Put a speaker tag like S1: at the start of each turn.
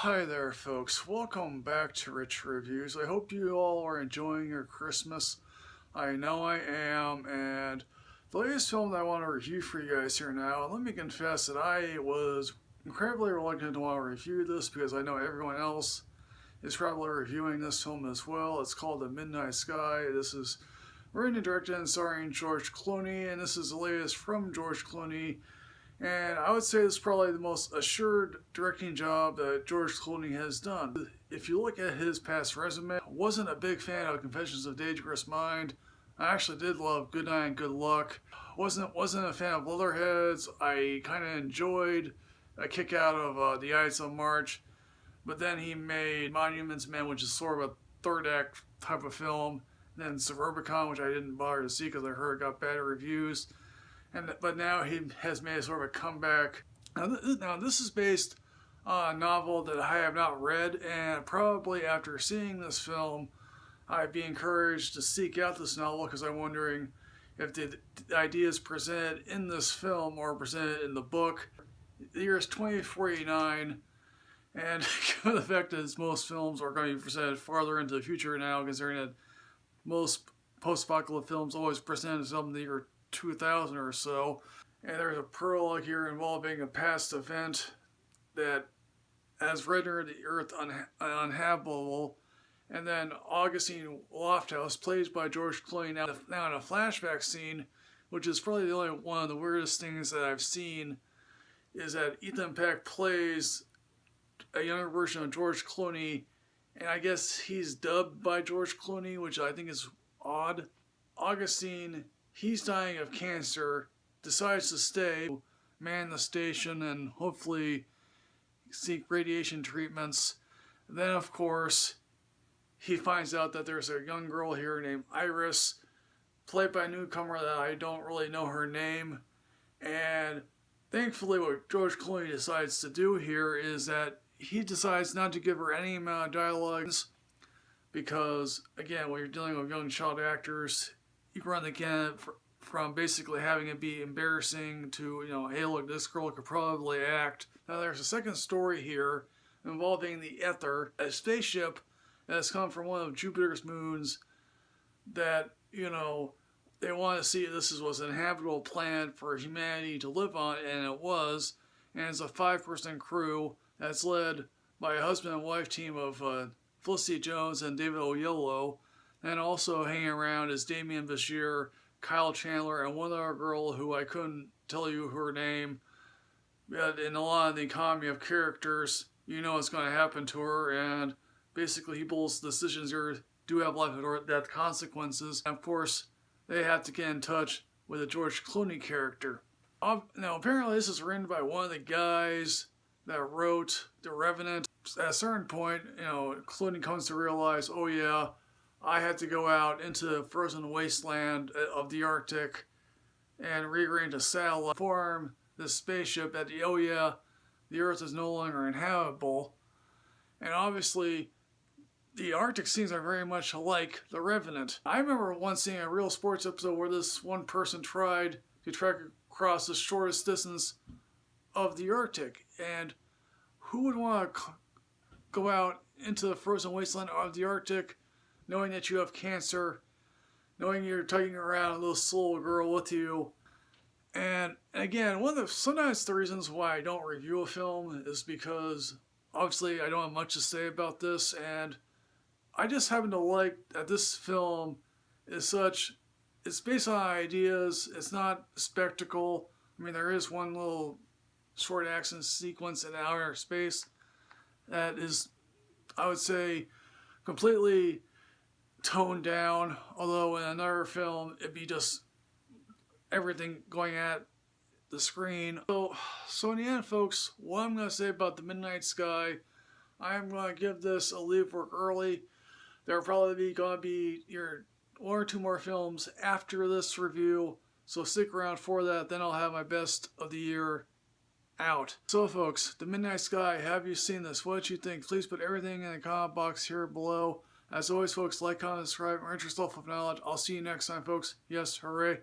S1: Hi there, folks. Welcome back to Rich Reviews. I hope you all are enjoying your Christmas. I know I am, and the latest film that I want to review for you guys here now, let me confess that I was incredibly reluctant to want to review this because I know everyone else is probably reviewing this film as well. It's called The Midnight Sky. This is written and directed and starring George Clooney, and this is the latest from George Clooney. And I would say this is probably the most assured directing job that George Clooney has done. If you look at his past resume, I wasn't a big fan of Confessions of a Dangerous Mind. I actually did love Good Night and Good Luck. Wasn't a fan of Leatherheads. I kind of enjoyed a kick out of The Ides of March. But then he made Monuments Men, which is sort of a third act type of film. And then Suburbicon, which I didn't bother to see because I heard it got bad reviews. But now he has made sort of a comeback. Now this is based on a novel that I have not read, and probably after seeing this film, I'd be encouraged to seek out this novel because I'm wondering if the ideas presented in this film or presented in the book. The year is 2049, and given the fact that most films are going to be presented farther into the future now, considering that most post-apocalyptic films always present something in the year 2000 or so, and there's a prologue here involving a past event that has rendered the earth uninhabitable, and then Augustine Lofthouse, played by George Clooney, now in a flashback scene, which is probably the only one of the weirdest things that I've seen, is that Ethan Peck plays a younger version of George Clooney, and I guess he's dubbed by George Clooney, which I think is odd. Augustine, he's dying of cancer, decides to stay, man the station, and hopefully seek radiation treatments. Then, of course, he finds out that there's a young girl here named Iris, played by a newcomer that I don't really know her name. And thankfully, what George Clooney decides to do here is that he decides not to give her any amount of dialogues because, again, when you're dealing with young child actors, you run the gamut from basically having it be embarrassing to, hey, look, this girl could probably act. Now, there's a second story here involving the Ether, a spaceship that has come from one of Jupiter's moons that, they want to see if this was an habitable planet for humanity to live on, and it was. And it's a 5-person crew that's led by a husband and wife team of Felicity Jones and David Oyelowo. And also hanging around is Damian Bashir, Kyle Chandler, and one other girl who I couldn't tell you her name. But in a lot of the economy of characters, you know what's going to happen to her, and basically people's decisions here do have life or death consequences. And of course, they have to get in touch with the George Clooney character. Now, apparently this is written by one of the guys that wrote The Revenant. At a certain point, Clooney comes to realize, oh yeah, I had to go out into the frozen wasteland of the Arctic and rearrange a satellite, form this spaceship that, the Earth is no longer inhabitable. And obviously, the Arctic scenes are very much like The Revenant. I remember once seeing a Real Sports episode where this one person tried to trek across the shortest distance of the Arctic. And who would want to go out into the frozen wasteland of the Arctic knowing that you have cancer, knowing you're tugging around a little slow girl with you? And again, sometimes the reasons why I don't review a film is because obviously I don't have much to say about this, and I just happen to like that this film is it's based on ideas, it's not a spectacle. I mean, there is one little short action sequence in outer space that is, I would say, completely toned down, although in another film it'd be just everything going at the screen. So in the end, folks, what I'm going to say about The Midnight Sky, I'm going to give this a leave work early. There'll probably going to be one or two more films after this review, so stick around for that. Then I'll have my best of the year out. So folks, The Midnight Sky, have you seen this? What did you think? Please put everything in the comment box here below. As always, folks, like, comment, subscribe, or interest yourself with knowledge. I'll see you next time, folks. Yes, hooray.